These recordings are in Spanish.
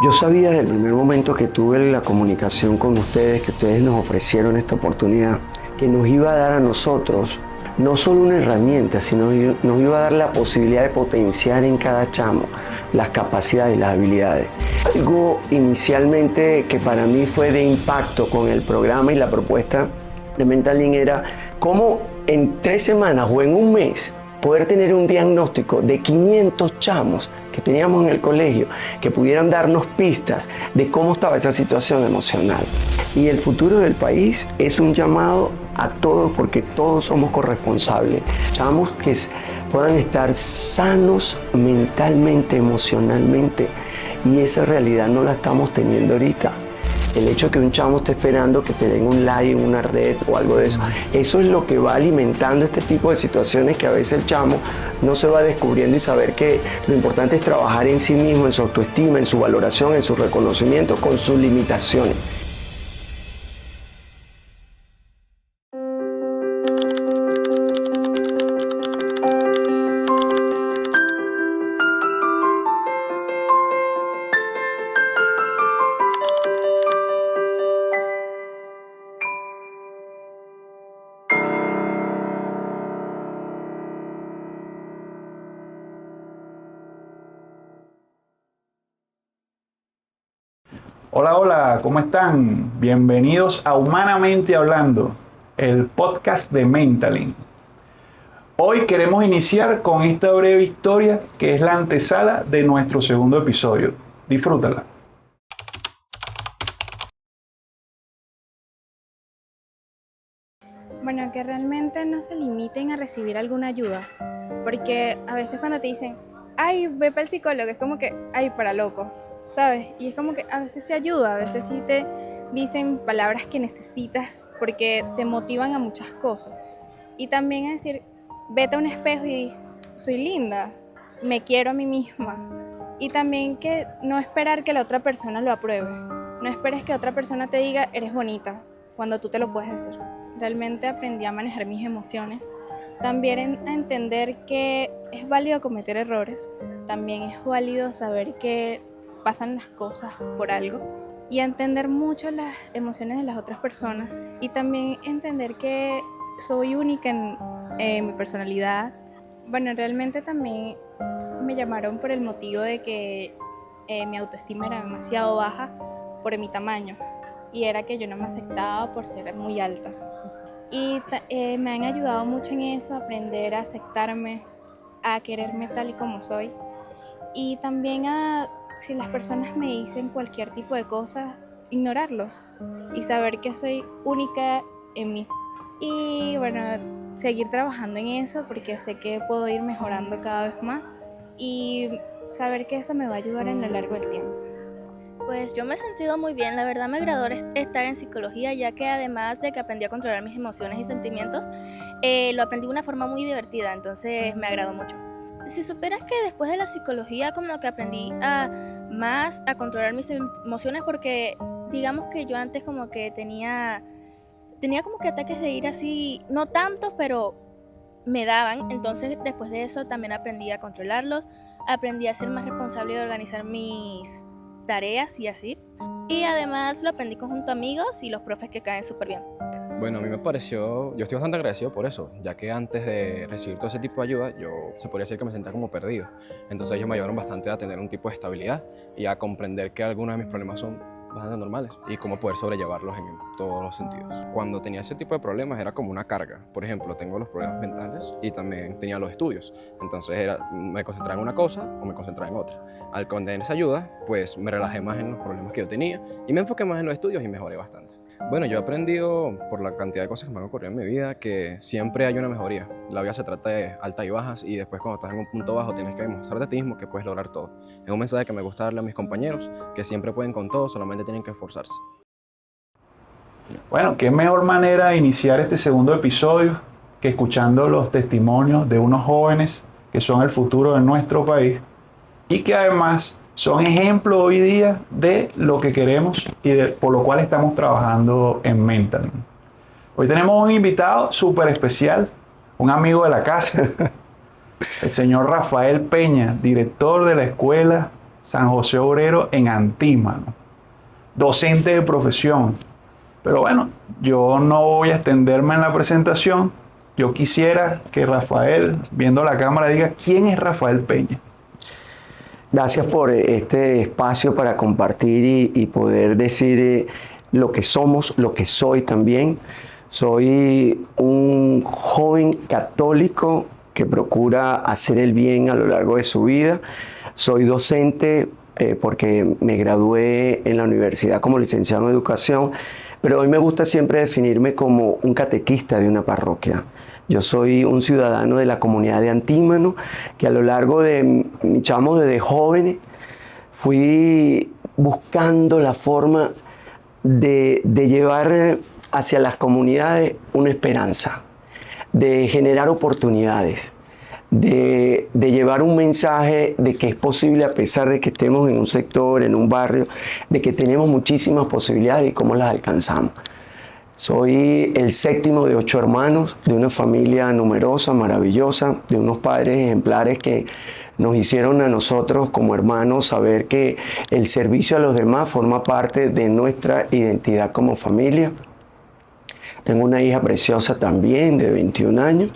Yo sabía desde el primer momento que tuve la comunicación con ustedes, que ustedes nos ofrecieron esta oportunidad, que nos iba a dar a nosotros no solo una herramienta, sino nos iba a dar la posibilidad de potenciar en cada chamo las capacidades y las habilidades. Algo inicialmente que para mí fue de impacto con el programa y la propuesta de Mentalin era cómo en 3 semanas o en un mes poder tener un diagnóstico de 500 chamos que teníamos en el colegio, que pudieran darnos pistas de cómo estaba esa situación emocional. Y el futuro del país es un llamado a todos, porque todos somos corresponsables. Chamos que puedan estar sanos mentalmente, emocionalmente, y esa realidad no la estamos teniendo ahorita. El hecho de que un chamo esté esperando que te den un like en una red o algo de eso, eso es lo que va alimentando este tipo de situaciones que a veces el chamo no se va descubriendo y saber que lo importante es trabajar en sí mismo, en su autoestima, en su valoración, en su reconocimiento, con sus limitaciones. Hola, hola, ¿cómo están? Bienvenidos a Humanamente Hablando, el podcast de Mentalin. Hoy queremos iniciar con esta breve historia que es la antesala de nuestro segundo episodio. Disfrútala. Bueno, que realmente no se limiten a recibir alguna ayuda, porque a veces cuando te dicen, ay, ve para el psicólogo, es como que, ay, para locos, ¿sabes? Y es como que a veces se ayuda, a veces sí te dicen palabras que necesitas porque te motivan a muchas cosas. Y también es decir, vete a un espejo y di, soy linda, me quiero a mí misma. Y también que no esperar que la otra persona lo apruebe, no esperes que otra persona te diga, eres bonita, cuando tú te lo puedes decir. Realmente aprendí a manejar mis emociones, también a entender que es válido cometer errores, también es válido saber que pasan las cosas por algo y a entender mucho las emociones de las otras personas y también entender que soy única en mi personalidad. Bueno, realmente también me llamaron por el motivo de que mi autoestima era demasiado baja por mi tamaño y era que yo no me aceptaba por ser muy alta. Y me han ayudado mucho en eso, a aprender a aceptarme, a quererme tal y como soy. Y también si las personas me dicen cualquier tipo de cosas, ignorarlos y saber que soy única en mí. Y bueno, seguir trabajando en eso porque sé que puedo ir mejorando cada vez más y saber que eso me va a ayudar en lo largo del tiempo. Pues yo me he sentido muy bien, la verdad me agradó estar en psicología, ya que además de que aprendí a controlar mis emociones y sentimientos, lo aprendí de una forma muy divertida, entonces me agradó mucho. Si supieras que después de la psicología como que aprendí más a controlar mis emociones, porque digamos que yo antes como que tenía como que ataques de ira así, no tantos, pero me daban, entonces después de eso también aprendí a controlarlos, aprendí a ser más responsable y organizar mis tareas y así. Y además lo aprendí junto a amigos y los profes que caen súper bien. Bueno, a mí me pareció, yo estoy bastante agradecido por eso, ya que antes de recibir todo ese tipo de ayuda, yo se podría decir que me sentía como perdido. Entonces ellos me ayudaron bastante a tener un tipo de estabilidad y a comprender que algunos de mis problemas son bastante normales y cómo poder sobrellevarlos en todos los sentidos. Cuando tenía ese tipo de problemas era como una carga. Por ejemplo, tengo los problemas mentales y también tenía los estudios. Entonces me concentraba en una cosa o me concentraba en otra. Al tener esa ayuda, pues me relajé más en los problemas que yo tenía y me enfoqué más en los estudios y mejoré bastante. Bueno, yo he aprendido por la cantidad de cosas que me han ocurrido en mi vida que siempre hay una mejoría. La vida se trata de altas y bajas y después cuando estás en un punto bajo tienes que demostrarte a ti mismo que puedes lograr todo. Es un mensaje que me gusta darle a mis compañeros, que siempre pueden con todo, solamente tienen que esforzarse. Bueno, qué mejor manera de iniciar este segundo episodio que escuchando los testimonios de unos jóvenes que son el futuro de nuestro país y que además son ejemplos hoy día de lo que queremos y por lo cual estamos trabajando en Mentalin. Hoy tenemos un invitado súper especial, un amigo de la casa, el señor Rafael Peña, director de la Escuela San José Obrero en Antímano, docente de profesión. Pero bueno, yo no voy a extenderme en la presentación. Yo quisiera que Rafael, viendo la cámara, diga quién es Rafael Peña. Gracias por este espacio para compartir y poder decir lo que somos, lo que soy también. Soy un joven católico que procura hacer el bien a lo largo de su vida. Soy docente porque me gradué en la universidad como licenciado en educación, pero hoy me gusta siempre definirme como un catequista de una parroquia. Yo soy un ciudadano de la comunidad de Antímano que a lo largo de mi chamo desde jóvenes fui buscando la forma de llevar hacia las comunidades una esperanza, de generar oportunidades, de llevar un mensaje de que es posible a pesar de que estemos en un sector, en un barrio, de que tenemos muchísimas posibilidades y cómo las alcanzamos. Soy el séptimo de 8 hermanos, de una familia numerosa, maravillosa, de unos padres ejemplares que nos hicieron a nosotros como hermanos saber que el servicio a los demás forma parte de nuestra identidad como familia. Tengo una hija preciosa también de 21 años,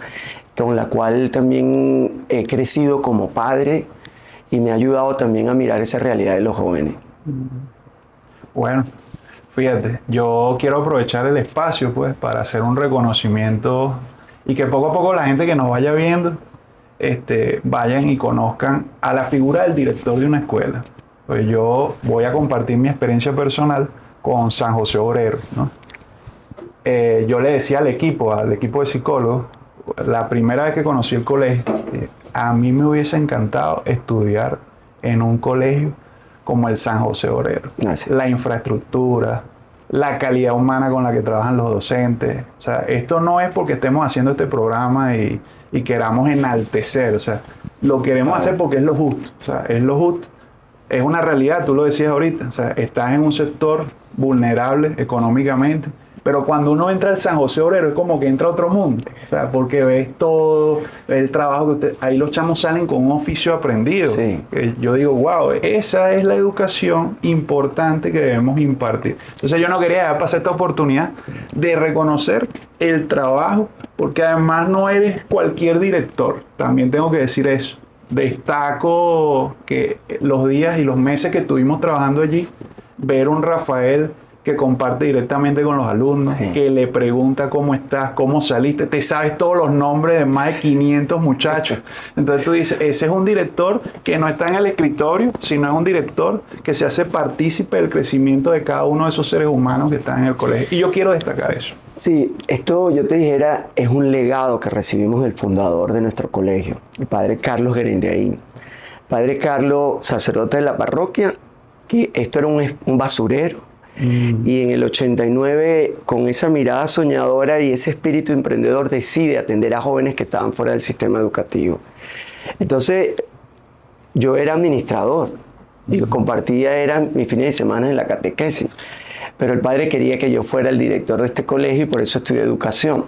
con la cual también he crecido como padre y me ha ayudado también a mirar esa realidad de los jóvenes. Bueno, fíjate, yo quiero aprovechar el espacio pues para hacer un reconocimiento y que poco a poco la gente que nos vaya viendo vayan y conozcan a la figura del director de una escuela. Pues yo voy a compartir mi experiencia personal con San José Obrero, ¿no? Yo le decía al equipo de psicólogos, la primera vez que conocí el colegio, a mí me hubiese encantado estudiar en un colegio como el San José Obrero. Gracias. La infraestructura, la calidad humana con la que trabajan los docentes. O sea, esto no es porque estemos haciendo este programa y queramos enaltecer. O sea, lo queremos hacer porque es lo justo. O sea, es lo justo. Es una realidad, tú lo decías ahorita. O sea, estás en un sector vulnerable económicamente. Pero cuando uno entra al San José Obrero es como que entra a otro mundo, o sea, porque ves todo, ves el trabajo que ahí los chamos salen con un oficio aprendido. Sí. Yo digo, wow, esa es la educación importante que debemos impartir. Entonces yo no quería dejar pasar esta oportunidad de reconocer el trabajo, porque además no eres cualquier director, también tengo que decir eso. Destaco que los días y los meses que estuvimos trabajando allí, ver un Rafael que comparte directamente con los alumnos, sí, que le pregunta cómo estás, cómo saliste, te sabes todos los nombres de más de 500 muchachos. Entonces tú dices, ese es un director que no está en el escritorio, sino es un director que se hace partícipe del crecimiento de cada uno de esos seres humanos que están en el colegio. Y yo quiero destacar eso. Sí, esto yo te dijera, es un legado que recibimos del fundador de nuestro colegio, el padre Carlos Gerendeaín. Padre Carlos, sacerdote de la parroquia, que esto era un basurero. Y en el 89, con esa mirada soñadora y ese espíritu emprendedor, decide atender a jóvenes que estaban fuera del sistema educativo. Entonces, yo era administrador, y compartía, eran mis fines de semana en la catequesis, pero el padre quería que yo fuera el director de este colegio y por eso estudié educación.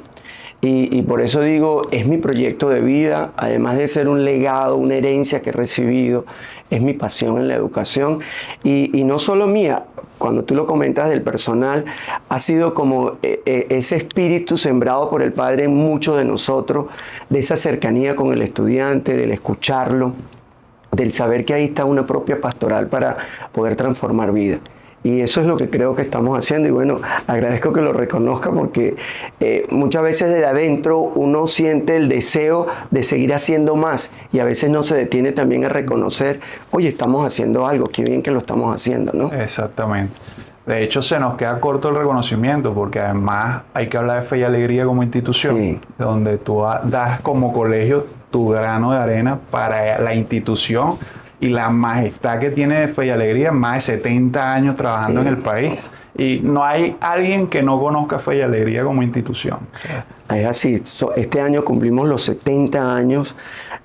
Y por eso digo, es mi proyecto de vida, además de ser un legado, una herencia que he recibido, es mi pasión en la educación. Y no solo mía, cuando tú lo comentas del personal, ha sido como ese espíritu sembrado por el Padre en muchos de nosotros, de esa cercanía con el estudiante, del escucharlo, del saber que ahí está una propia pastoral para poder transformar vidas. Y eso es lo que creo que estamos haciendo y bueno, agradezco que lo reconozca porque muchas veces desde adentro uno siente el deseo de seguir haciendo más y a veces no se detiene también a reconocer, oye, estamos haciendo algo, qué bien que lo estamos haciendo, ¿no? Exactamente. De hecho, se nos queda corto el reconocimiento porque además hay que hablar de Fe y Alegría como institución, sí, donde tú das como colegio tu grano de arena para la institución y la majestad que tiene Fe y Alegría, más de 70 años trabajando en el país. Y no hay alguien que no conozca Fe y Alegría como institución. Es así, este año cumplimos los 70 años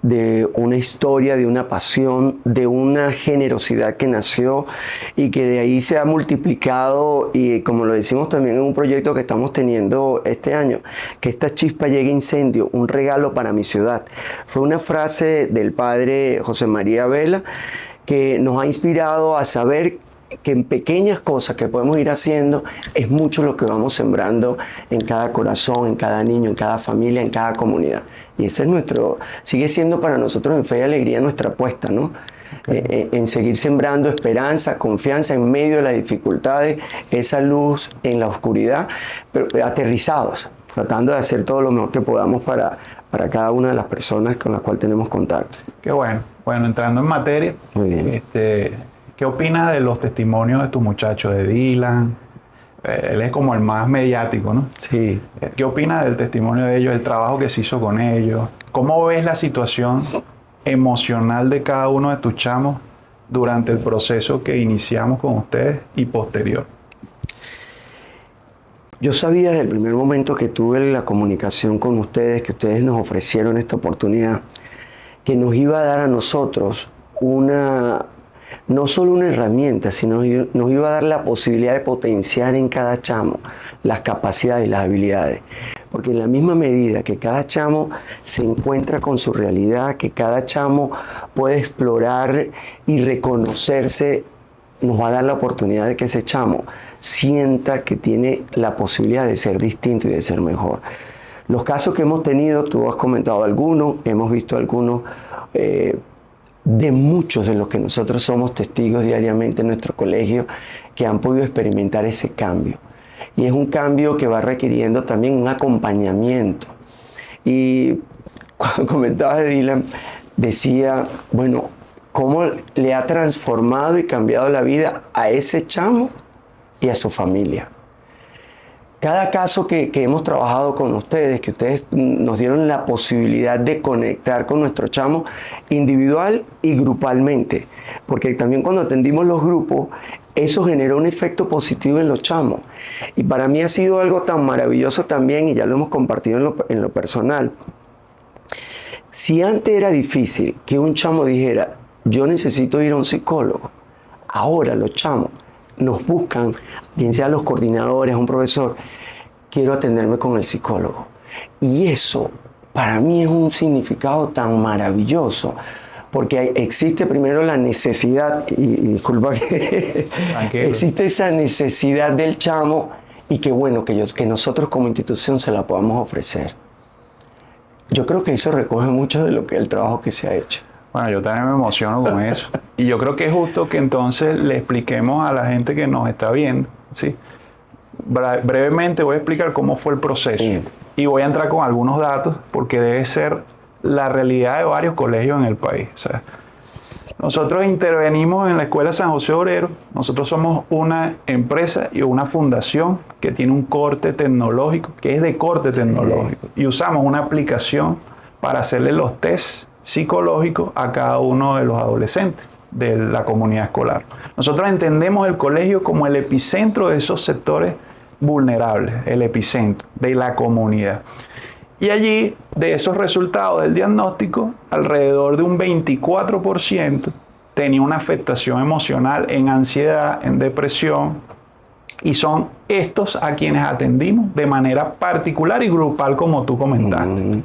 de una historia, de una pasión, de una generosidad que nació y que de ahí se ha multiplicado y como lo decimos también en un proyecto que estamos teniendo este año, que esta chispa llegue a incendio, un regalo para mi ciudad. Fue una frase del padre José María Vela que nos ha inspirado a saber que en pequeñas cosas que podemos ir haciendo es mucho lo que vamos sembrando en cada corazón, en cada niño, en cada familia, en cada comunidad. Y ese es sigue siendo para nosotros en Fe y Alegría nuestra apuesta, ¿no? En seguir sembrando esperanza, confianza en medio de las dificultades, esa luz en la oscuridad, pero aterrizados, tratando de hacer todo lo mejor que podamos para cada una de las personas con las cuales tenemos contacto. Qué bueno. Bueno, entrando en materia, Muy bien. ¿qué opinas de los testimonios de tus muchachos, de Dylan? Él es como el más mediático, ¿no? Sí. ¿Qué opinas del testimonio de ellos, el trabajo que se hizo con ellos? ¿Cómo ves la situación emocional de cada uno de tus chamos durante el proceso que iniciamos con ustedes y posterior? Yo sabía desde el primer momento que tuve la comunicación con ustedes, que ustedes nos ofrecieron esta oportunidad, que nos iba a dar a nosotros no solo una herramienta, sino nos iba a dar la posibilidad de potenciar en cada chamo las capacidades y las habilidades. Porque en la misma medida que cada chamo se encuentra con su realidad, que cada chamo puede explorar y reconocerse, nos va a dar la oportunidad de que ese chamo sienta que tiene la posibilidad de ser distinto y de ser mejor. Los casos que hemos tenido, tú has comentado algunos, hemos visto algunos, de muchos de los que nosotros somos testigos diariamente en nuestro colegio, que han podido experimentar ese cambio. Y es un cambio que va requiriendo también un acompañamiento. Y cuando comentabas de Dylan, decía, bueno, cómo le ha transformado y cambiado la vida a ese chamo y a su familia. Cada caso que hemos trabajado con ustedes, que ustedes nos dieron la posibilidad de conectar con nuestro chamo individual y grupalmente, porque también cuando atendimos los grupos, eso generó un efecto positivo en los chamos. Y para mí ha sido algo tan maravilloso también, y ya lo hemos compartido en lo personal. Si antes era difícil que un chamo dijera, yo necesito ir a un psicólogo, ahora los chamos nos buscan, bien sea los coordinadores, un profesor, quiero atenderme con el psicólogo. Y eso para mí es un significado tan maravilloso, porque existe primero la necesidad, y disculpa que existe esa necesidad del chamo, y que bueno, que nosotros como institución se la podamos ofrecer. Yo creo que eso recoge mucho de lo que el trabajo que se ha hecho. Bueno, yo también me emociono con eso. Y yo creo que es justo que entonces le expliquemos a la gente que nos está viendo, ¿sí? Brevemente voy a explicar cómo fue el proceso. Sí. Y voy a entrar con algunos datos porque debe ser la realidad de varios colegios en el país. O sea, nosotros intervenimos en la Escuela San José Obrero. Nosotros somos una empresa y una fundación que tiene un corte tecnológico, que es de corte tecnológico. Y usamos una aplicación para hacerle los tests psicológicos a cada uno de los adolescentes de la comunidad escolar. Nosotros entendemos el colegio como el epicentro de esos sectores vulnerables, el epicentro de la comunidad. Y allí, de esos resultados del diagnóstico, alrededor de un 24% tenía una afectación emocional en ansiedad, en depresión, y son estos a quienes atendimos de manera particular y grupal, como tú comentaste.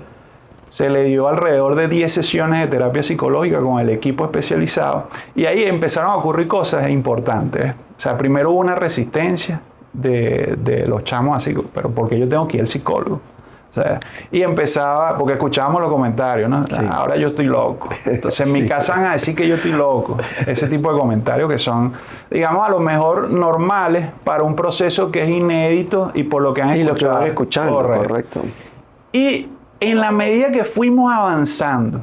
Se le dio alrededor de 10 sesiones de terapia psicológica con el equipo especializado, y ahí empezaron a ocurrir cosas importantes. O sea, primero hubo una resistencia de los chamos así, pero ¿por qué yo tengo que ir al psicólogo? O sea, y empezaba, porque escuchábamos los comentarios, ¿no? Sí. Ahora yo estoy loco. Entonces en mi casa van a decir que yo estoy loco. Ese tipo de comentarios que son, digamos, a lo mejor normales para un proceso que es inédito y por lo que han escuchado. Y lo que van escuchando, correcto. Y en la medida que fuimos avanzando,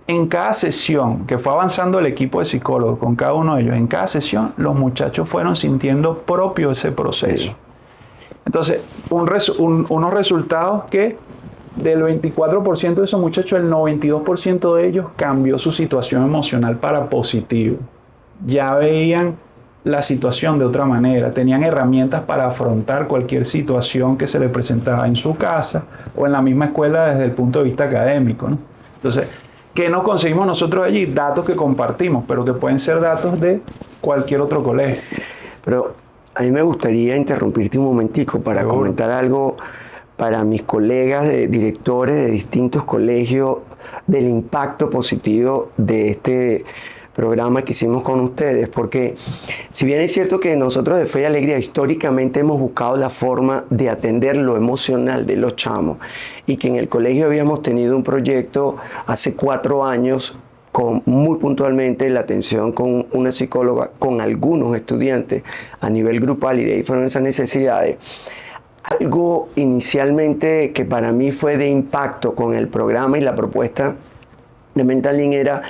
en cada sesión, que fue avanzando el equipo de psicólogos con cada uno de ellos, en cada sesión, los muchachos fueron sintiendo propio ese proceso. Sí. Entonces, unos resultados que del 24% de esos muchachos, el 92% de ellos cambió su situación emocional para positivo. Ya veían la situación de otra manera, tenían herramientas para afrontar cualquier situación que se les presentaba en su casa o en la misma escuela desde el punto de vista académico, ¿no? Entonces, ¿qué nos conseguimos nosotros allí? Datos que compartimos, pero que pueden ser datos de cualquier otro colegio. Pero a mí me gustaría interrumpirte un momentico para comentar algo para mis colegas directores de distintos colegios del impacto positivo de programa que hicimos con ustedes, porque si bien es cierto que nosotros de Fe y Alegría históricamente hemos buscado la forma de atender lo emocional de los chamos, y que en el colegio habíamos tenido un proyecto hace 4 años con muy puntualmente la atención con una psicóloga, con algunos estudiantes a nivel grupal, y de ahí fueron esas necesidades. Algo inicialmente que para mí fue de impacto con el programa y la propuesta de Mental Link era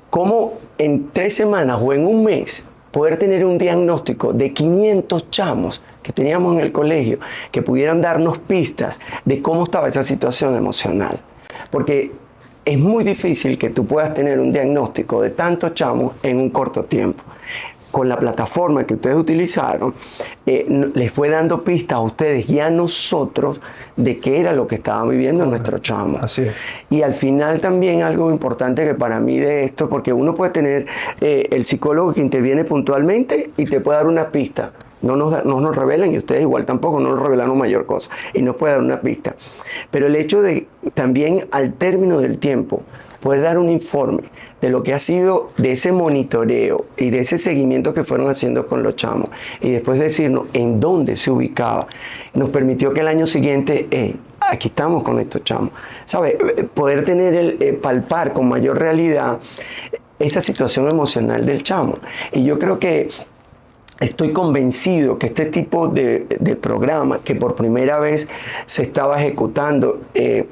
cómo en 3 semanas o en un mes poder tener un diagnóstico de 500 chamos que teníamos en el colegio que pudieran darnos pistas de cómo estaba esa situación emocional. Porque es muy difícil que tú puedas tener un diagnóstico de tantos chamos en un corto tiempo. Con la plataforma que ustedes utilizaron, les fue dando pistas a ustedes y a nosotros de qué era lo que estaban viviendo nuestros chamos. Así es. Y al final también algo importante que para mí de esto, porque uno puede tener el psicólogo que interviene puntualmente y te puede dar una pista. No nos revelan, y ustedes igual tampoco no nos revelaron mayor cosa, y nos puede dar una pista. Pero el hecho de también al término del tiempo poder dar un informe de lo que ha sido de ese monitoreo y de ese seguimiento que fueron haciendo con los chamos, y después decirnos en dónde se ubicaba, nos permitió que el año siguiente, aquí estamos con estos chamos, ¿sabes? Poder tener palpar con mayor realidad esa situación emocional del chamo. Y yo creo que estoy convencido que este tipo de programa que por primera vez se estaba ejecutando,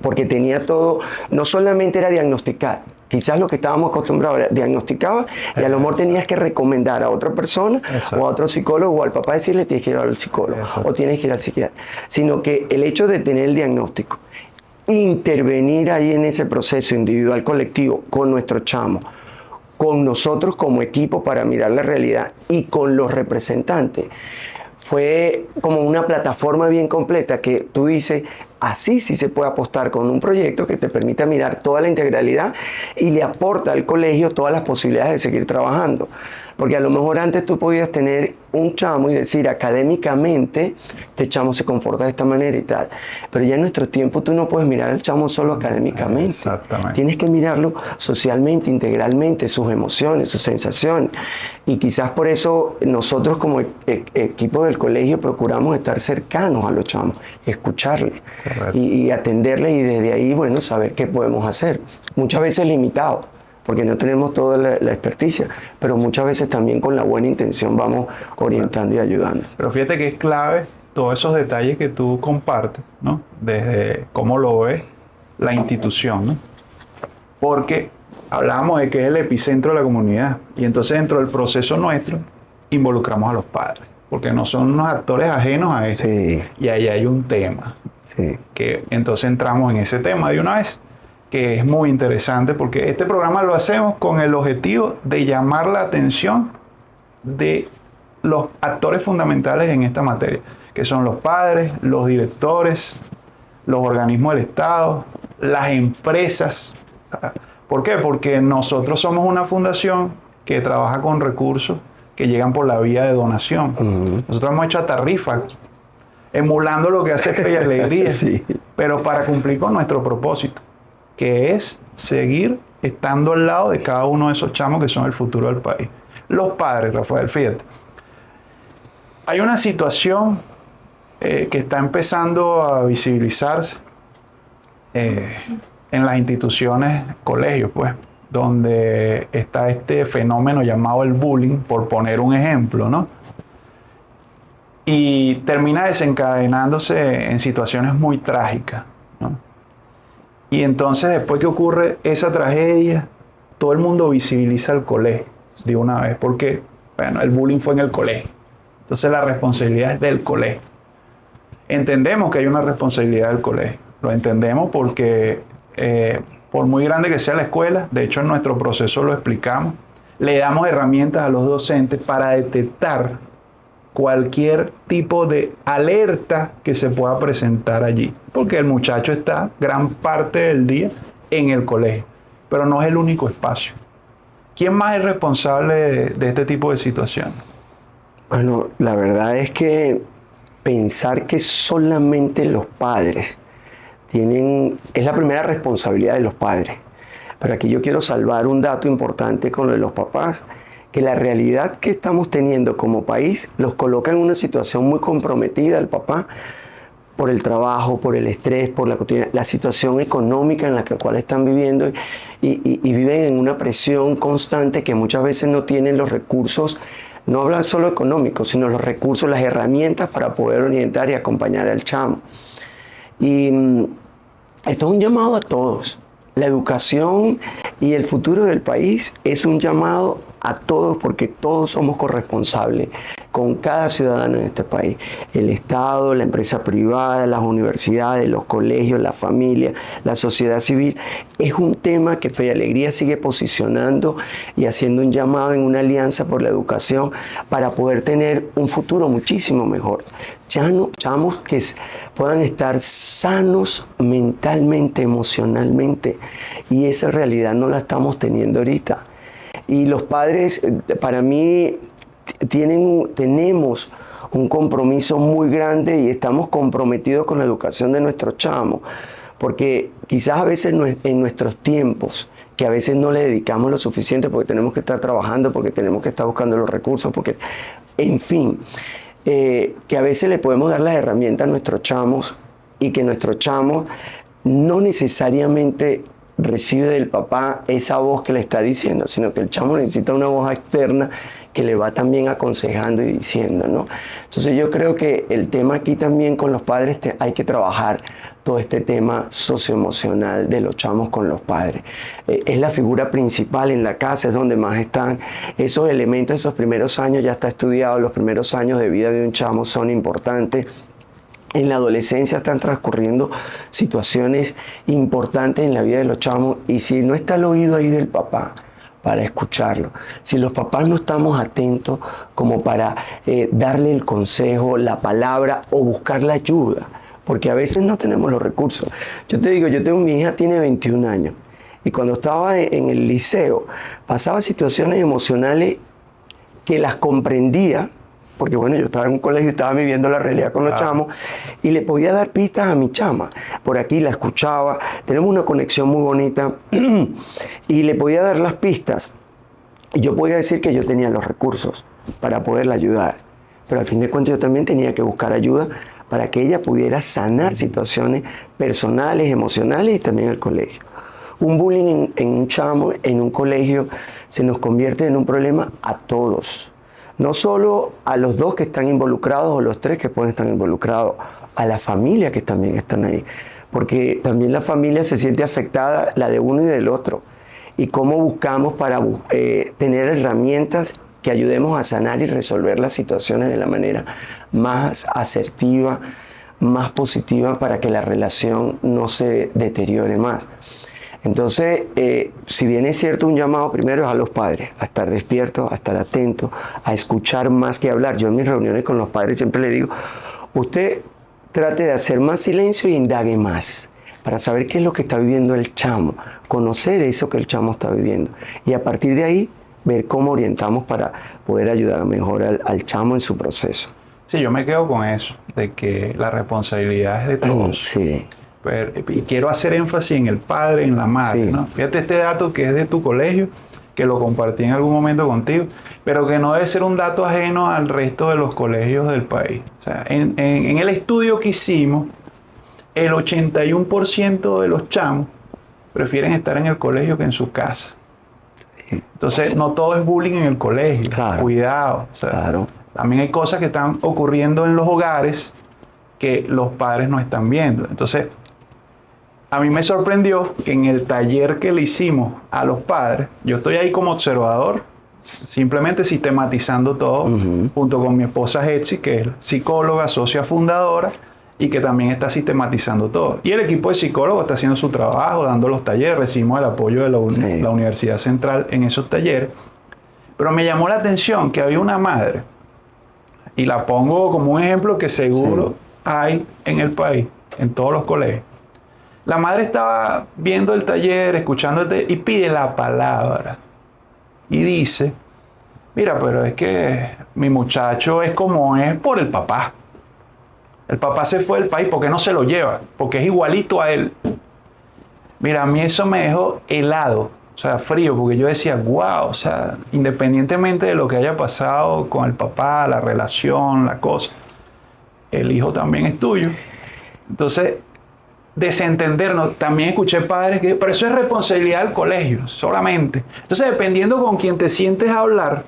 porque tenía todo, no solamente era diagnosticar, quizás lo que estábamos acostumbrados era diagnosticaba y a lo mejor tenías que recomendar a otra persona, exacto, o a otro psicólogo, o al papá decirle tienes que ir al psicólogo, exacto, o tienes que ir al psiquiatra, sino que el hecho de tener el diagnóstico, intervenir ahí en ese proceso individual colectivo con nuestros chamos, con nosotros como equipo para mirar la realidad y con los representantes, fue como una plataforma bien completa que tú dices, así sí se puede apostar con un proyecto que te permita mirar toda la integralidad y le aporta al colegio todas las posibilidades de seguir trabajando. Porque a lo mejor antes tú podías tener un chamo y decir académicamente, este chamo se comporta de esta manera y tal. Pero ya en nuestro tiempo tú no puedes mirar al chamo solo académicamente. Exactamente. Tienes que mirarlo socialmente, integralmente, sus emociones, sus sensaciones. Y quizás por eso nosotros como equipo del colegio procuramos estar cercanos a los chamos, escucharles y atenderles, y desde ahí, bueno, saber qué podemos hacer. Muchas veces limitados, porque no tenemos toda la experticia, pero muchas veces también con la buena intención vamos orientando y ayudando. Pero fíjate que es clave todos esos detalles que tú compartes, ¿no? Desde cómo lo ve la institución, ¿no? Porque hablamos de que es el epicentro de la comunidad, y entonces dentro del proceso nuestro involucramos a los padres, porque no son unos actores ajenos a esto. Sí. Y ahí hay un tema, Sí. que entonces entramos en ese tema de una vez, que es muy interesante, porque este programa lo hacemos con el objetivo de llamar la atención de los actores fundamentales en esta materia, que son los padres, los directores, los organismos del Estado, las empresas. ¿Por qué? Porque nosotros somos una fundación que trabaja con recursos que llegan por la vía de donación. Uh-huh. Nosotros hemos hecho hasta rifas, emulando lo que hace Fe y Alegría, Sí. pero para cumplir con nuestro propósito, que es seguir estando al lado de cada uno de esos chamos que son el futuro del país. Los padres, Rafael, fíjate. Hay una situación que está empezando a visibilizarse en las instituciones, colegios, pues, donde está este fenómeno llamado el bullying, por poner un ejemplo, ¿no? Y termina desencadenándose en situaciones muy trágicas, ¿no? Y entonces, después que ocurre esa tragedia, todo el mundo visibiliza el colegio de una vez, porque, bueno, el bullying fue en el colegio. Entonces, la responsabilidad es del colegio. Entendemos que hay una responsabilidad del colegio. Lo entendemos porque, por muy grande que sea la escuela, de hecho, en nuestro proceso lo explicamos, le damos herramientas a los docentes para detectar cualquier tipo de alerta que se pueda presentar allí, porque el muchacho está gran parte del día en el colegio, pero no es el único espacio. ¿Quién más es responsable de este tipo de situaciones? Bueno, la verdad es que pensar que solamente los padres es la primera responsabilidad de los padres. Pero aquí yo quiero salvar un dato importante con lo de los papás, que la realidad que estamos teniendo como país los coloca en una situación muy comprometida el papá por el trabajo, por el estrés, por la situación económica en la cual están viviendo y viven en una presión constante que muchas veces no tienen los recursos, no hablan solo económicos, sino los recursos, las herramientas para poder orientar y acompañar al chamo. Y esto es un llamado a todos. La educación y el futuro del país es un llamado a todos porque todos somos corresponsables con cada ciudadano en este país. El Estado, la empresa privada, las universidades, los colegios, la familia, la sociedad civil. Es un tema que Fe y Alegría sigue posicionando y haciendo un llamado en una alianza por la educación para poder tener un futuro muchísimo mejor. Chamos que puedan estar sanos mentalmente, emocionalmente, y esa realidad no la estamos teniendo ahorita. Y los padres, para mí, tenemos un compromiso muy grande y estamos comprometidos con la educación de nuestros chamos, porque quizás a veces en nuestros tiempos, que a veces no le dedicamos lo suficiente porque tenemos que estar trabajando, porque tenemos que estar buscando los recursos, porque, en fin, que a veces le podemos dar las herramientas a nuestros chamos y que nuestros chamos no necesariamente recibe del papá esa voz que le está diciendo, sino que el chamo necesita una voz externa que le va también aconsejando y diciendo, ¿no? Entonces yo creo que el tema aquí también con los padres hay que trabajar todo este tema socioemocional de los chamos con los padres. Es la figura principal en la casa, es donde más están esos elementos. Esos primeros años ya está estudiado, los primeros años de vida de un chamo son importantes. En la adolescencia están transcurriendo situaciones importantes en la vida de los chamos, y si no está el oído ahí del papá para escucharlo, si los papás no estamos atentos como para darle el consejo, la palabra o buscar la ayuda, porque a veces no tenemos los recursos. Yo te digo, mi hija tiene 21 años y cuando estaba en el liceo pasaba situaciones emocionales que las comprendía, porque bueno, yo estaba en un colegio y estaba viviendo la realidad con los chamos y le podía dar pistas a mi chama. Por aquí la escuchaba, tenemos una conexión muy bonita y le podía dar las pistas. Y yo podía decir que yo tenía los recursos para poderla ayudar, pero al fin de cuentas yo también tenía que buscar ayuda para que ella pudiera sanar situaciones personales, emocionales y también en el colegio. Un bullying en un chamo, en un colegio, se nos convierte en un problema a todos. No solo a los dos que están involucrados o los tres que pueden estar involucrados, a la familia que también están ahí. Porque también la familia se siente afectada, la de uno y del otro. Y cómo buscamos para tener herramientas que ayudemos a sanar y resolver las situaciones de la manera más asertiva, más positiva, para que la relación no se deteriore más. Entonces, si bien es cierto, un llamado primero es a los padres, a estar despiertos, a estar atentos, a escuchar más que hablar. Yo en mis reuniones con los padres siempre les digo, usted trate de hacer más silencio y indague más, para saber qué es lo que está viviendo el chamo, conocer eso que el chamo está viviendo. Y a partir de ahí, ver cómo orientamos para poder ayudar mejor al chamo en su proceso. Sí, yo me quedo con eso, de que la responsabilidad es de todos. Sí. Y quiero hacer énfasis en el padre, en la madre, Sí. ¿no? Fíjate este dato que es de tu colegio, que lo compartí en algún momento contigo, pero que no debe ser un dato ajeno al resto de los colegios del país. O sea, en el estudio que hicimos, el 81% de los chamos prefieren estar en el colegio que en su casa. Entonces, no todo es bullying en el colegio. Claro. Cuidado. O sea, Claro. también hay cosas que están ocurriendo en los hogares que los padres no están viendo. Entonces, a mí me sorprendió que en el taller que le hicimos a los padres, yo estoy ahí como observador, simplemente sistematizando todo, junto con mi esposa Hetzi, que es psicóloga, socia fundadora, y que también está sistematizando todo. Y el equipo de psicólogos está haciendo su trabajo, dando los talleres, recibimos el apoyo de la Universidad Central en esos talleres. Pero me llamó la atención que había una madre, y la pongo como un ejemplo que seguro hay en el país, en todos los colegios. La madre estaba viendo el taller, escuchando y pide la palabra. Y dice, mira, pero es que mi muchacho es como es por el papá. El papá se fue del país, ¿por qué no se lo lleva? Porque es igualito a él. Mira, a mí eso me dejó helado, o sea, frío, porque yo decía, wow, o sea, independientemente de lo que haya pasado con el papá, la relación, la cosa, el hijo también es tuyo. Entonces, desentendernos, también escuché padres que, pero eso es responsabilidad del colegio, solamente. Entonces, dependiendo con quién te sientes a hablar,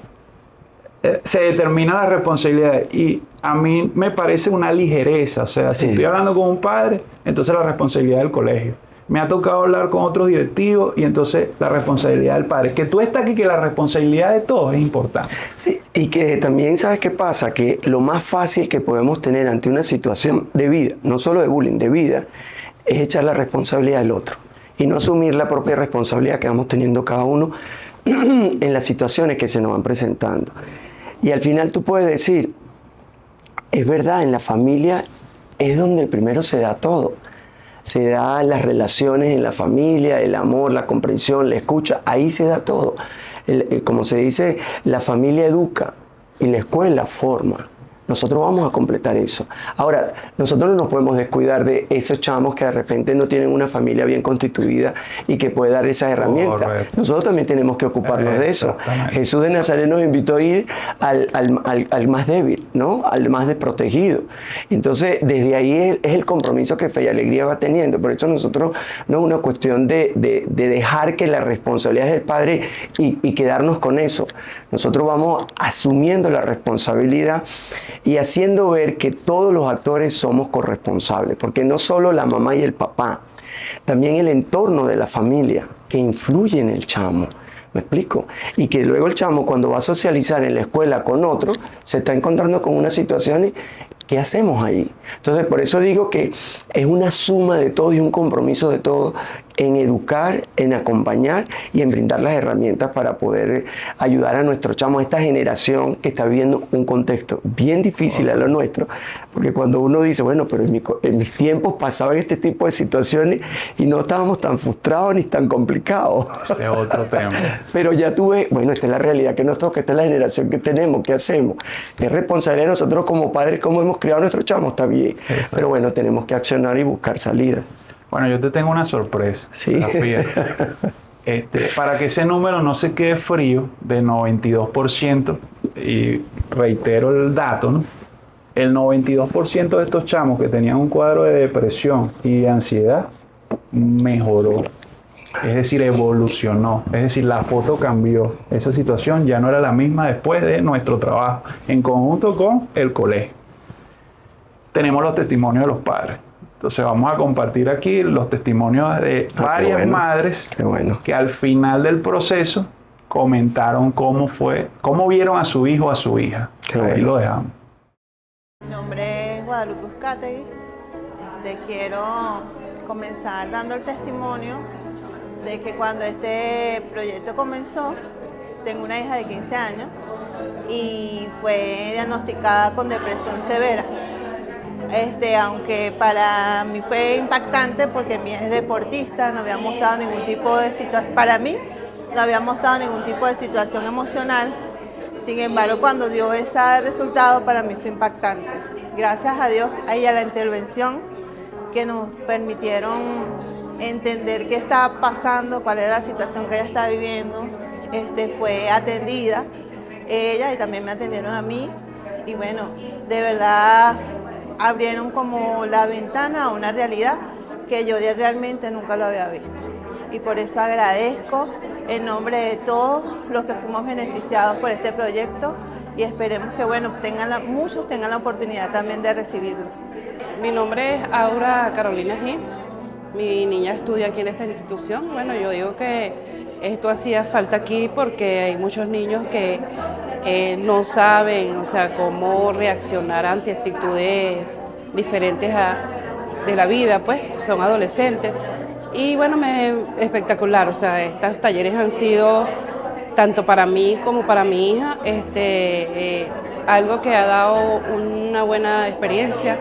se determina la responsabilidad. Y a mí me parece una ligereza, o sea, si Sí. estoy hablando con un padre, entonces la responsabilidad del colegio. Me ha tocado hablar con otros directivos y entonces la responsabilidad del padre. Que tú estás aquí, que la responsabilidad de todos es importante. Sí, y que también, ¿sabes qué pasa? Que lo más fácil que podemos tener ante una situación de vida, no solo de bullying, de vida, es echar la responsabilidad del otro y no asumir la propia responsabilidad que vamos teniendo cada uno en las situaciones que se nos van presentando. Y al final tú puedes decir, es verdad, en la familia es donde primero se da todo. Se da las relaciones en la familia, el amor, la comprensión, la escucha, ahí se da todo. Como se dice, la familia educa y la escuela forma. Nosotros vamos a completar eso. Ahora, nosotros no nos podemos descuidar de esos chamos que de repente no tienen una familia bien constituida y que puede dar esas herramientas. Correcto. Nosotros también tenemos que ocuparnos de eso. Exactamente. Jesús de Nazaret nos invitó a ir al más débil, ¿no? Al más desprotegido. Entonces, desde ahí es el compromiso que Fe y Alegría va teniendo. Por eso nosotros no es una cuestión de dejar que la responsabilidad es del Padre y quedarnos con eso. Nosotros vamos asumiendo la responsabilidad y haciendo ver que todos los actores somos corresponsables, porque no solo la mamá y el papá, también el entorno de la familia que influye en el chamo. ¿Me explico? Y que luego el chamo, cuando va a socializar en la escuela con otro, se está encontrando con unas situaciones. ¿Qué hacemos ahí? Entonces, por eso digo que es una suma de todo y un compromiso de todo en educar, en acompañar y en brindar las herramientas para poder ayudar a nuestros chamos, esta generación que está viviendo un contexto bien difícil a lo nuestro, porque cuando uno dice, bueno, pero en mis tiempos pasaban este tipo de situaciones y no estábamos tan frustrados ni tan complicados. Ese es otro tema. Pero ya tuve, bueno, esta es la realidad que nos toca, esta es la generación que tenemos, ¿qué hacemos? Es responsabilidad de nosotros como padres, cómo hemos criado a nuestros chamos, está bien. Exacto. Pero bueno, tenemos que accionar y buscar salidas. Bueno, yo te tengo una sorpresa. Sí. Rafael. Para que ese número no se quede frío de 92%, y reitero el dato, ¿no? El 92% de estos chamos que tenían un cuadro de depresión y de ansiedad mejoró. Es decir, evolucionó. Es decir, la foto cambió. Esa situación ya no era la misma después de nuestro trabajo en conjunto con el colegio. Tenemos los testimonios de los padres. Entonces vamos a compartir aquí los testimonios de varias madres que al final del proceso comentaron cómo fue, cómo vieron a su hijo o a su hija. Ahí lo dejamos. Mi nombre es Guadalupe Uzcategui. Quiero comenzar dando el testimonio de que cuando este proyecto comenzó, tengo una hija de 15 años y fue diagnosticada con depresión severa. Aunque para mí fue impactante porque mi hija es deportista, no había mostrado ningún tipo de situación, para mí no había mostrado ningún tipo de situación emocional. Sin embargo, cuando dio ese resultado, para mí fue impactante. Gracias a Dios, ahí a la intervención que nos permitieron entender qué estaba pasando, cuál era la situación que ella estaba viviendo, fue atendida ella y también me atendieron a mí. Y bueno, de verdad abrieron como la ventana a una realidad que yo realmente nunca lo había visto. Y por eso agradezco en nombre de todos los que fuimos beneficiados por este proyecto y esperemos que muchos tengan la oportunidad también de recibirlo. Mi nombre es Aura Carolina Gil. Mi niña estudia aquí en esta institución. Bueno, yo digo que esto hacía falta aquí porque hay muchos niños que no saben, o sea, cómo reaccionar ante actitudes diferentes de la vida, pues son adolescentes. Y bueno, espectacular, o sea, estos talleres han sido tanto para mí como para mi hija, algo que ha dado una buena experiencia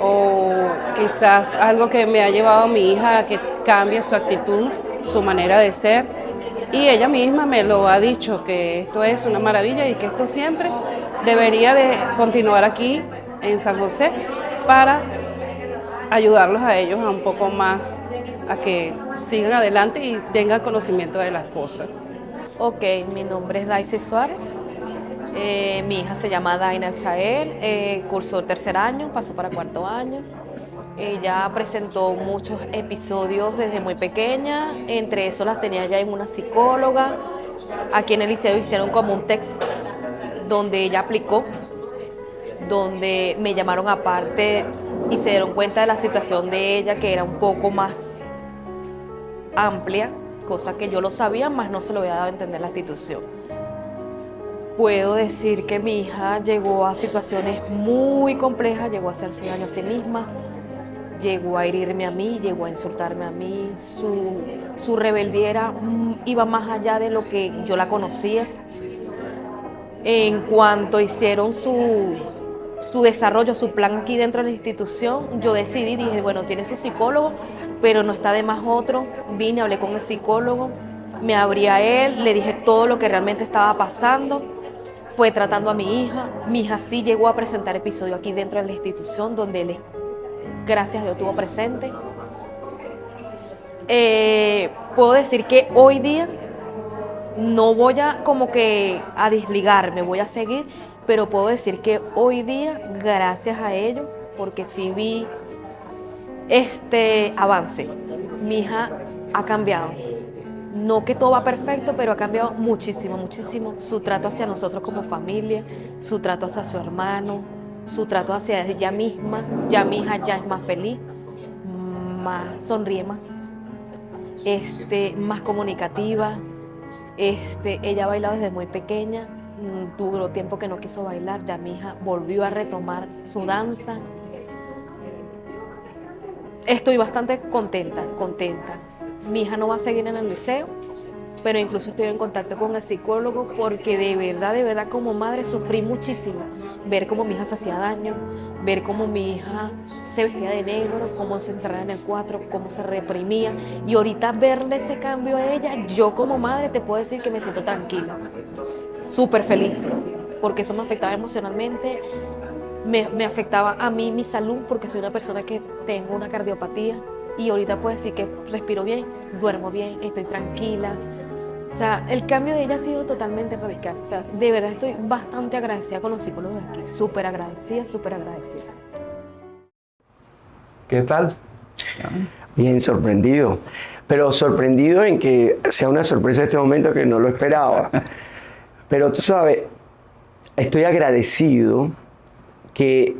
o quizás algo que me ha llevado a mi hija a que cambie su actitud, su manera de ser. Y ella misma me lo ha dicho, que esto es una maravilla y que esto siempre debería de continuar aquí en San José para ayudarlos a ellos a un poco más a que sigan adelante y tengan conocimiento de las cosas. Ok, mi nombre es Daisy Suárez. Mi hija se llama Daina Chael, cursó tercer año, pasó para cuarto año. Ella presentó muchos episodios desde muy pequeña, entre esos las tenía ya en una psicóloga. Aquí en el liceo hicieron como un test donde ella aplicó, donde me llamaron aparte y se dieron cuenta de la situación de ella, que era un poco más amplia, cosa que yo lo sabía, más no se lo había dado a entender la institución. Puedo decir que mi hija llegó a situaciones muy complejas, llegó a hacerse daño a sí misma, llegó a herirme a mí, llegó a insultarme a mí. Su rebeldía iba más allá de lo que yo la conocía. En cuanto hicieron su desarrollo, su plan aquí dentro de la institución, yo decidí, dije, bueno, tiene su psicólogo, pero no está de más otro. Vine, hablé con el psicólogo, me abrí a él, le dije todo lo que realmente estaba pasando. Fue tratando a mi hija. Mi hija sí llegó a presentar episodios aquí dentro de la institución, donde él, gracias a Dios, estuvo presente. Puedo decir que hoy día no voy a como que a desligarme, voy a seguir, pero puedo decir que hoy día, gracias a ello, porque sí vi este avance, mi hija ha cambiado. No que todo va perfecto, pero ha cambiado muchísimo, muchísimo. Su trato hacia nosotros como familia, su trato hacia su hermano, su trato hacia ella misma. Ya mi hija ya es más feliz, más sonríe más, más comunicativa. Ella ha bailado desde muy pequeña, tuvo tiempo que no quiso bailar, ya mi hija volvió a retomar su danza. Estoy bastante contenta. Mi hija no va a seguir en el liceo, pero incluso estoy en contacto con el psicólogo porque de verdad, como madre sufrí muchísimo. Ver cómo mi hija se hacía daño, ver cómo mi hija se vestía de negro, cómo se encerraba en el cuarto, cómo se reprimía. Y ahorita verle ese cambio a ella, yo como madre te puedo decir que me siento tranquila, súper feliz, porque eso me afectaba emocionalmente, me afectaba a mí mi salud, porque soy una persona que tengo una cardiopatía. Y ahorita puedo decir que respiro bien, duermo bien, estoy tranquila. O sea, el cambio de ella ha sido totalmente radical. O sea, de verdad estoy bastante agradecida con los psicólogos de aquí. Súper agradecida. ¿Qué tal? Bien, sorprendido. Pero sorprendido en que sea una sorpresa en este momento que no lo esperaba. Pero tú sabes, estoy agradecido que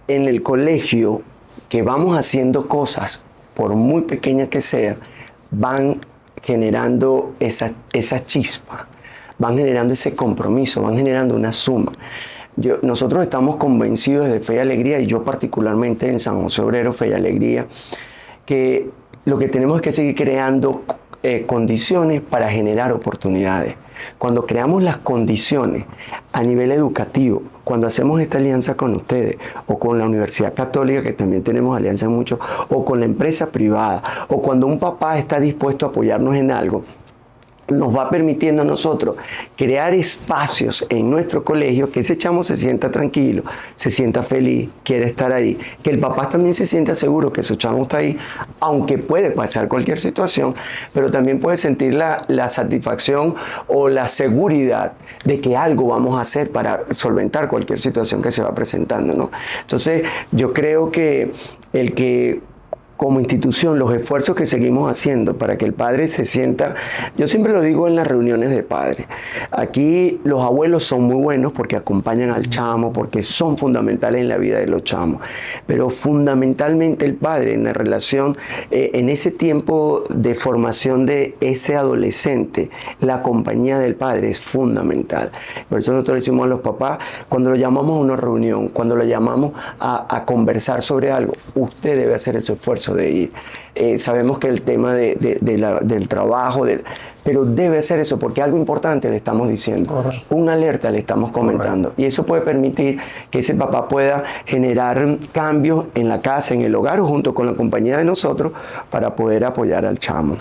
en el colegio, que vamos haciendo cosas, por muy pequeñas que sean, van generando esa chispa, van generando ese compromiso, van generando una suma. Nosotros estamos convencidos de Fe y Alegría, y yo particularmente en San José Obrero, Fe y Alegría, que lo que tenemos es que seguir creando condiciones para generar oportunidades. Cuando creamos las condiciones a nivel educativo, cuando hacemos esta alianza con ustedes o con la Universidad Católica, que también tenemos alianza mucho, o con la empresa privada, o cuando un papá está dispuesto a apoyarnos en algo, nos va permitiendo a nosotros crear espacios en nuestro colegio que ese chamo se sienta tranquilo, se sienta feliz, quiere estar ahí, que el papá también se sienta seguro que su chamo está ahí, aunque puede pasar cualquier situación, pero también puede sentir la satisfacción o la seguridad de que algo vamos a hacer para solventar cualquier situación que se va presentando, ¿no? Entonces, yo creo que como institución, los esfuerzos que seguimos haciendo para que el padre se sienta, yo siempre lo digo en las reuniones de padres, aquí los abuelos son muy buenos porque acompañan al chamo, porque son fundamentales en la vida de los chamos, pero fundamentalmente el padre en la relación, en ese tiempo de formación de ese adolescente, la compañía del padre es fundamental. Por eso nosotros decimos a los papás, cuando lo llamamos a una reunión, cuando lo llamamos a conversar sobre algo, usted debe hacer ese esfuerzo de ir. Sabemos que el tema del trabajo, pero debe hacer eso porque algo importante le estamos diciendo. Correcto. Una alerta le estamos comentando. Correcto. Y eso puede permitir que ese papá pueda generar cambios en la casa, en el hogar o junto con la compañía de nosotros para poder apoyar al chamo.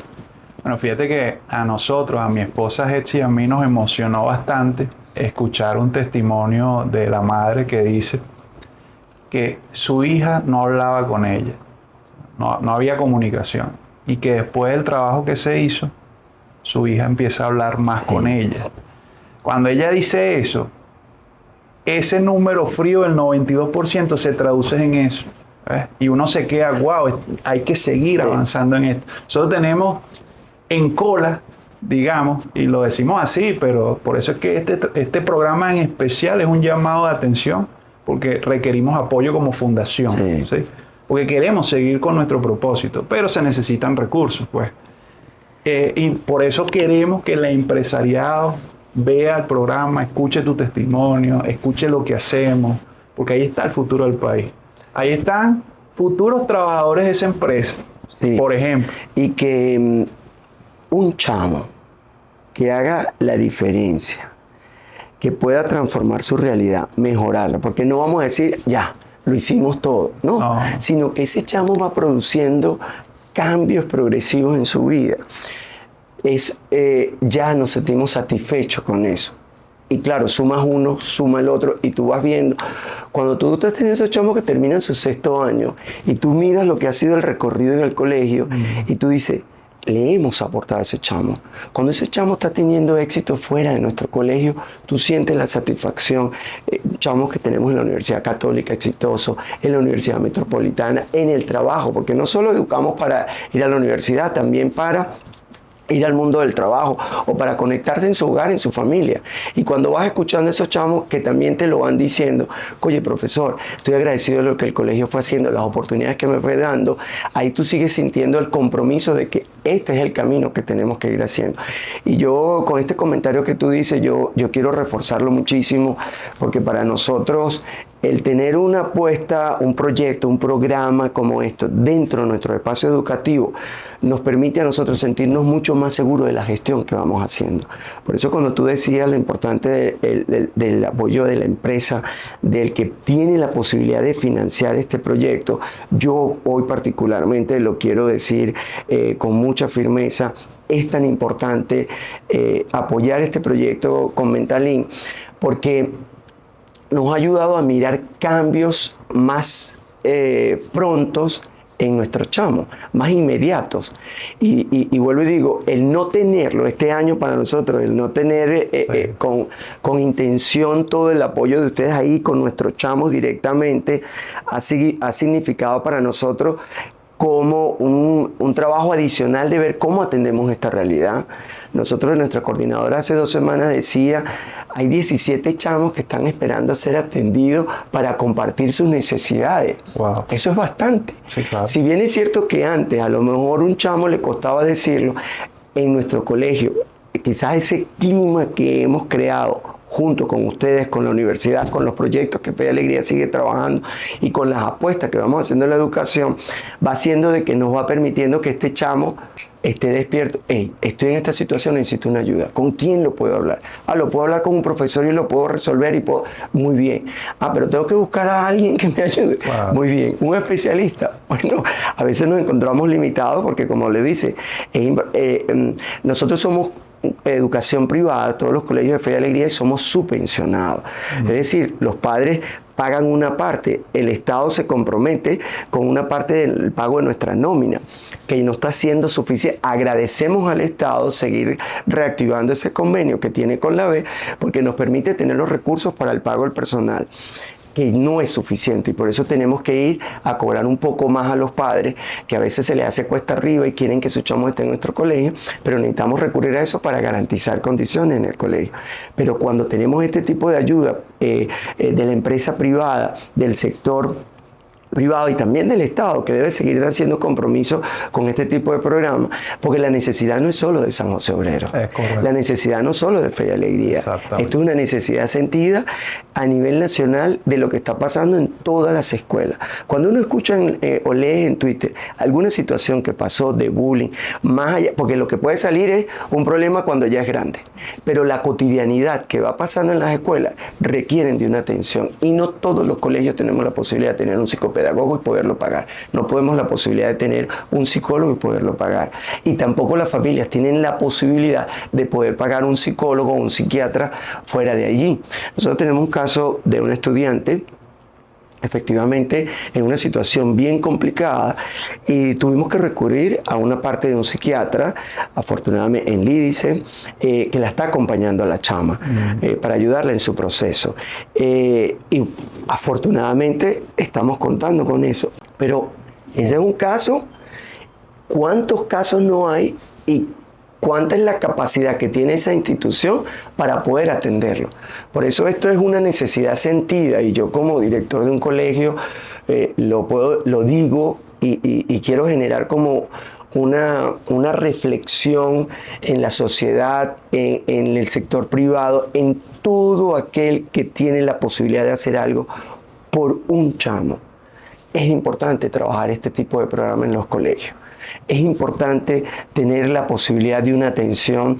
Bueno, fíjate que a nosotros, a mi esposa Hetzi y a mí nos emocionó bastante escuchar un testimonio de la madre que dice que su hija no hablaba con ella. No había comunicación. y que después del trabajo que se hizo, su hija empieza a hablar más con ella. Cuando ella dice eso, ese número frío del 92% se traduce en eso. Y uno se queda, wow, hay que seguir avanzando en esto. Nosotros tenemos en cola, digamos, y lo decimos así, pero por eso es que este programa en especial es un llamado de atención, porque requerimos apoyo como fundación, ¿sí? Porque queremos seguir con nuestro propósito, pero se necesitan recursos, pues. Y por eso queremos que el empresariado vea el programa, escuche tu testimonio, escuche lo que hacemos, porque ahí está el futuro del país. Ahí están futuros trabajadores de esa empresa, por ejemplo. Y que un chamo que haga la diferencia, que pueda transformar su realidad, mejorarla, porque no vamos a decir, ya, lo hicimos todo, no, sino que ese chamo va produciendo cambios progresivos en su vida. Ya nos sentimos satisfechos con eso. Y claro, sumas uno, suma el otro, y tú vas viendo. Cuando tú estás teniendo esos chamos que terminan su 6º año, y tú miras lo que ha sido el recorrido en el colegio, y tú dices, le hemos aportado a ese chamo. Cuando ese chamo está teniendo éxito fuera de nuestro colegio, tú sientes la satisfacción. Chamos que tenemos en la Universidad Católica exitoso, en la Universidad Metropolitana, en el trabajo, porque no solo educamos para ir a la universidad, también para ir al mundo del trabajo o para conectarse en su hogar, en su familia. Y cuando vas escuchando a esos chamos que también te lo van diciendo, oye, profesor, estoy agradecido de lo que el colegio fue haciendo, las oportunidades que me fue dando, ahí tú sigues sintiendo el compromiso de que este es el camino que tenemos que ir haciendo. Y yo, con este comentario que tú dices, yo quiero reforzarlo muchísimo, porque para nosotros el tener una apuesta, un proyecto, un programa como esto dentro de nuestro espacio educativo nos permite a nosotros sentirnos mucho más seguros de la gestión que vamos haciendo. Por eso cuando tú decías lo importante del apoyo de la empresa, del que tiene la posibilidad de financiar este proyecto, yo hoy particularmente lo quiero decir con mucha firmeza, es tan importante apoyar este proyecto con Mentalin, porque nos ha ayudado a mirar cambios más prontos en nuestros chamos, más inmediatos. Y vuelvo y digo, el no tenerlo este año para nosotros, el no tener con intención todo el apoyo de ustedes ahí con nuestros chamos directamente, ha significado para nosotros como un trabajo adicional de ver cómo atendemos esta realidad. Nosotros, nuestra coordinadora hace 2 semanas decía, hay 17 chamos que están esperando a ser atendidos para compartir sus necesidades. Wow. Eso es bastante. Sí, claro. Si bien es cierto que antes a lo mejor un chamo le costaba decirlo, en nuestro colegio, quizás ese clima que hemos creado junto con ustedes, con la universidad, con los proyectos que Fe y Alegría sigue trabajando y con las apuestas que vamos haciendo en la educación, va haciendo de que nos va permitiendo que este chamo esté despierto. Hey, estoy en esta situación, necesito una ayuda. ¿Con quién lo puedo hablar? Lo puedo hablar con un profesor y lo puedo resolver y puedo... Muy bien. Pero tengo que buscar a alguien que me ayude. Wow. Muy bien. Un especialista. Bueno, a veces nos encontramos limitados porque, como le dice, nosotros somos educación privada, todos los colegios de Fe y Alegría, y somos subvencionados. Es decir, los padres pagan una parte, el Estado se compromete con una parte del pago de nuestra nómina, que no está siendo suficiente. Agradecemos al Estado seguir reactivando ese convenio que tiene con la B, porque nos permite tener los recursos para el pago del personal, que no es suficiente, y por eso tenemos que ir a cobrar un poco más a los padres, que a veces se les hace cuesta arriba y quieren que sus chamos estén en nuestro colegio, pero necesitamos recurrir a eso para garantizar condiciones en el colegio. Pero cuando tenemos este tipo de ayuda de la empresa privada, del sector privado y también del Estado, que debe seguir haciendo compromiso con este tipo de programas, porque la necesidad no es solo de San José Obrero, la necesidad no solo de Fe y Alegría, esto es una necesidad sentida a nivel nacional de lo que está pasando en todas las escuelas. Cuando uno escucha o lee en Twitter alguna situación que pasó de bullying, más allá, porque lo que puede salir es un problema cuando ya es grande, pero la cotidianidad que va pasando en las escuelas requieren de una atención, y no todos los colegios tenemos la posibilidad de tener un psicopedagogo y poderlo pagar. No podemos la posibilidad de tener un psicólogo y poderlo pagar. Y tampoco las familias tienen la posibilidad de poder pagar un psicólogo o un psiquiatra fuera de allí. Nosotros tenemos un caso de un estudiante efectivamente en una situación bien complicada y tuvimos que recurrir a una parte de un psiquiatra, afortunadamente en Lídice, que la está acompañando a la chama para ayudarla en su proceso. Y afortunadamente estamos contando con eso. Pero ese es un caso. ¿Cuántos casos no hay y cuánta es la capacidad que tiene esa institución para poder atenderlo? Por eso esto es una necesidad sentida y yo como director de un colegio lo digo y quiero generar como una reflexión en la sociedad, en el sector privado, en todo aquel que tiene la posibilidad de hacer algo por un chamo. Es importante trabajar este tipo de programa en los colegios. Es importante tener la posibilidad de una atención.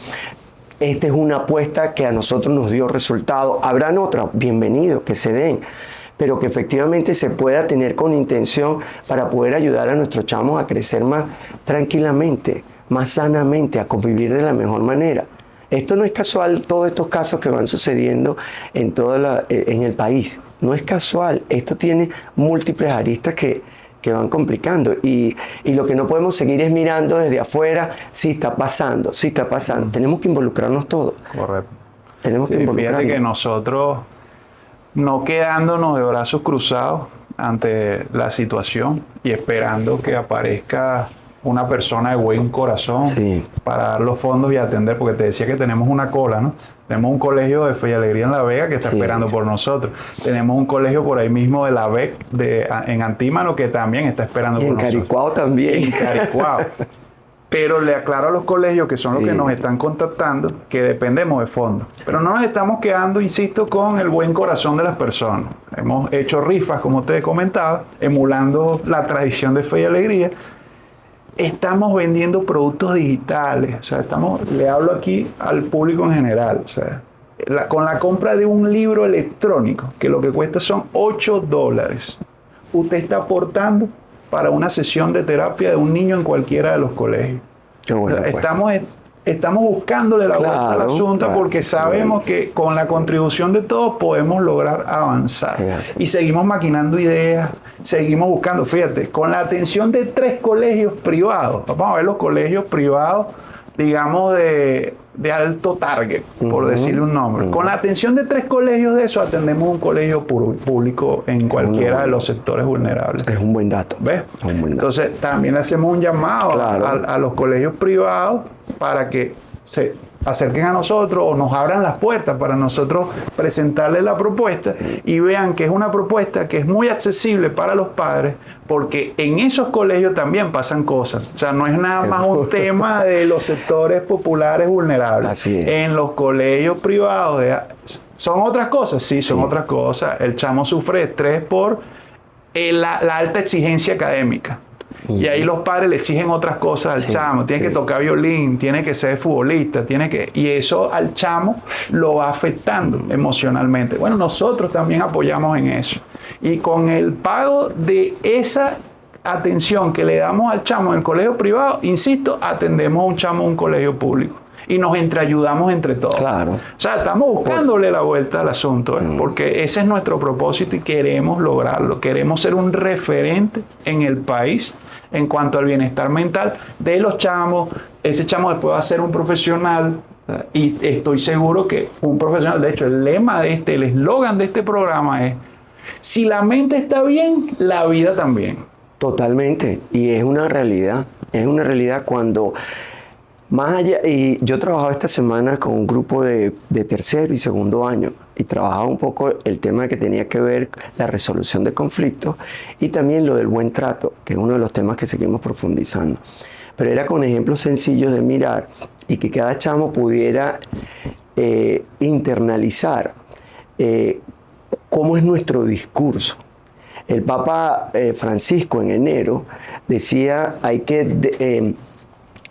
Esta es una apuesta que a nosotros nos dio resultado. Habrán otras, bienvenidos, que se den, pero que efectivamente se pueda tener con intención para poder ayudar a nuestros chamos a crecer más tranquilamente, más sanamente, a convivir de la mejor manera. Esto no es casual, todos estos casos que van sucediendo en el país. No es casual, esto tiene múltiples aristas que van complicando y lo que no podemos seguir es mirando desde afuera, sí está pasando. Tenemos que involucrarnos todos. Correcto. Tenemos que involucrarnos. Fíjate que nosotros, no quedándonos de brazos cruzados ante la situación y esperando que aparezca una persona de buen corazón para dar los fondos y atender, porque te decía que tenemos una cola, ¿no? Tenemos un colegio de Fe y Alegría en La Vega que está esperando por nosotros. Tenemos un colegio por ahí mismo de la VEC en Antímano que también está esperando por nosotros. En Caricuao también. En Caricuao. Pero le aclaro a los colegios que son los que nos están contactando que dependemos de fondos. Pero no nos estamos quedando, insisto, con el buen corazón de las personas. Hemos hecho rifas, como te comentaba, emulando la tradición de Fe y Alegría. Estamos vendiendo productos digitales, o sea, le hablo aquí al público en general, o sea, con la compra de un libro electrónico, que lo que cuesta son $8, usted está aportando para una sesión de terapia de un niño en cualquiera de los colegios. Bueno, o sea, estamos buscándole la vuelta al asunto porque sabemos que con la contribución de todos podemos lograr avanzar. Y seguimos maquinando ideas, seguimos buscando, fíjate, con la atención de 3 colegios privados. Vamos a ver los colegios privados, digamos, de alto target, por decirle un nombre. Con la atención de 3 colegios de eso, atendemos un colegio público en cualquiera de los sectores vulnerables. Es un buen dato. ¿Ves? Es un buen dato. Entonces, también le hacemos un llamado a los colegios privados para que se acerquen a nosotros o nos abran las puertas para nosotros presentarles la propuesta y vean que es una propuesta que es muy accesible para los padres, porque en esos colegios también pasan cosas. O sea, no es nada más un tema de los sectores populares vulnerables. Así es. En los colegios privados son otras cosas, sí, son otras cosas. El chamo sufre estrés por la alta exigencia académica. Y ahí los padres le exigen otras cosas al chamo. Tiene que tocar violín, tiene que ser futbolista, y eso al chamo lo va afectando emocionalmente. Bueno, nosotros también apoyamos en eso. Y con el pago de esa atención que le damos al chamo en el colegio privado, insisto, atendemos a un chamo en un colegio público. Y nos ayudamos entre todos. Claro. O sea, estamos buscándole la vuelta al asunto, porque ese es nuestro propósito y queremos lograrlo. Queremos ser un referente en el país en cuanto al bienestar mental de los chamos. Ese chamo después va a ser un profesional y estoy seguro que un profesional, de hecho, el eslogan de este programa es: si la mente está bien, la vida también. Totalmente. Y es una realidad cuando... Más allá, y yo trabajaba esta semana con un grupo de tercero y segundo año y trabajaba un poco el tema que tenía que ver la resolución de conflictos y también lo del buen trato, que es uno de los temas que seguimos profundizando. Pero era con ejemplos sencillos de mirar y que cada chamo pudiera internalizar cómo es nuestro discurso. El Papa Francisco en enero decía hay que...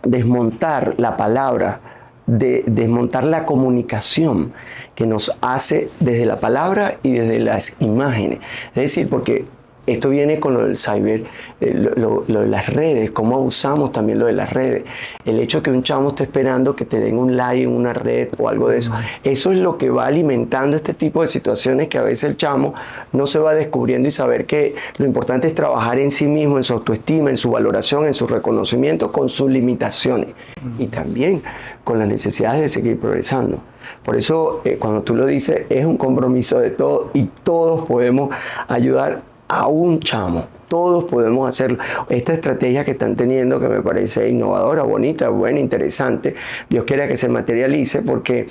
desmontar la palabra, desmontar la comunicación que nos hace desde la palabra y desde las imágenes. Es decir, porque esto viene con lo del cyber, lo de las redes, cómo usamos también lo de las redes. El hecho de que un chamo esté esperando que te den un like en una red o algo de eso, eso es lo que va alimentando este tipo de situaciones que a veces el chamo no se va descubriendo y saber que lo importante es trabajar en sí mismo, en su autoestima, en su valoración, en su reconocimiento, con sus limitaciones y también con las necesidades de seguir progresando. Por eso, cuando tú lo dices, es un compromiso de todos y todos podemos ayudar a un chamo. Todos podemos hacerlo. Esta estrategia que están teniendo, que me parece innovadora, bonita, buena, interesante, Dios quiera que se materialice, porque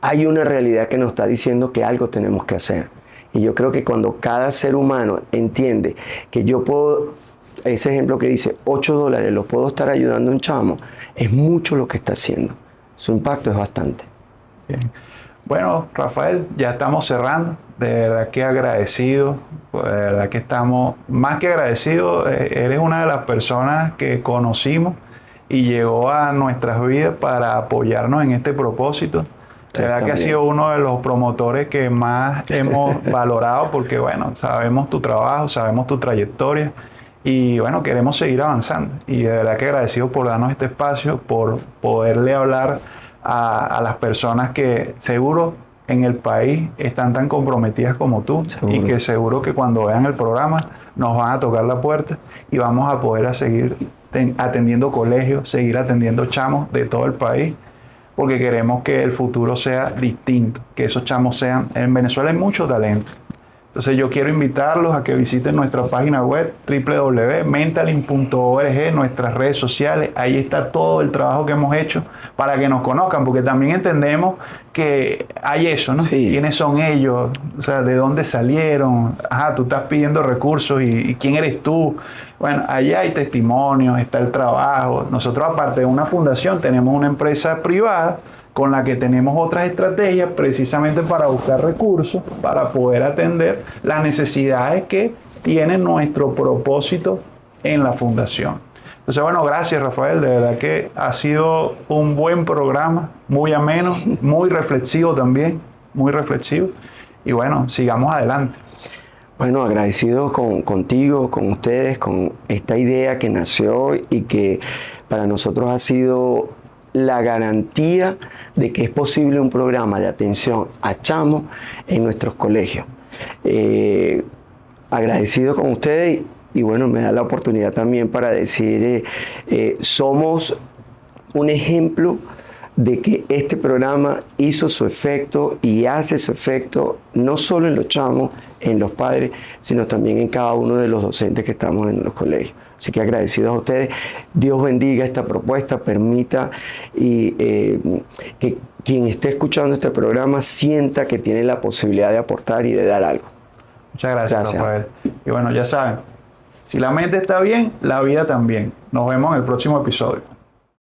hay una realidad que nos está diciendo que algo tenemos que hacer. Y yo creo que cuando cada ser humano entiende que yo puedo, ese ejemplo que dice, $8 los puedo estar ayudando a un chamo, es mucho lo que está haciendo. Su impacto es bastante. Bien. Bueno, Rafael, ya estamos cerrando. De verdad que agradecido, de verdad que estamos más que agradecidos. Eres una de las personas que conocimos y llegó a nuestras vidas para apoyarnos en este propósito. De verdad que has sido uno de los promotores que más hemos valorado porque, bueno, sabemos tu trabajo, sabemos tu trayectoria y, bueno, queremos seguir avanzando. Y de verdad que agradecido por darnos este espacio, por poderle hablar a las personas que seguro en el país están tan comprometidas como tú, seguro. Y que seguro que cuando vean el programa nos van a tocar la puerta y vamos a poder seguir atendiendo colegios, seguir atendiendo chamos de todo el país, porque queremos que el futuro sea distinto, que esos chamos sean... En Venezuela hay mucho talento. Entonces yo quiero invitarlos a que visiten nuestra página web www.mentalin.org, nuestras redes sociales. Ahí está todo el trabajo que hemos hecho para que nos conozcan, porque también entendemos que hay eso, ¿no? Sí. ¿Quiénes son ellos? O sea, ¿de dónde salieron? Ajá, tú estás pidiendo recursos y ¿quién eres tú? Bueno, allá hay testimonios, está el trabajo. Nosotros, aparte de una fundación, tenemos una empresa privada con la que tenemos otras estrategias precisamente para buscar recursos, para poder atender las necesidades que tiene nuestro propósito en la fundación. Entonces, bueno, gracias, Rafael, de verdad que ha sido un buen programa, muy ameno, muy reflexivo también, muy reflexivo, y bueno, sigamos adelante. Bueno, agradecido contigo, con ustedes, con esta idea que nació y que para nosotros ha sido la garantía de que es posible un programa de atención a chamos en nuestros colegios. Agradecido con ustedes y bueno, me da la oportunidad también para decir, somos un ejemplo de que este programa hizo su efecto y hace su efecto no solo en los chamos, en los padres, sino también en cada uno de los docentes que estamos en los colegios. Así que agradecidos a ustedes. Dios bendiga esta propuesta, permita que quien esté escuchando este programa sienta que tiene la posibilidad de aportar y de dar algo. Muchas gracias, Rafael. Y bueno, ya saben, si la mente está bien, la vida también. Nos vemos en el próximo episodio.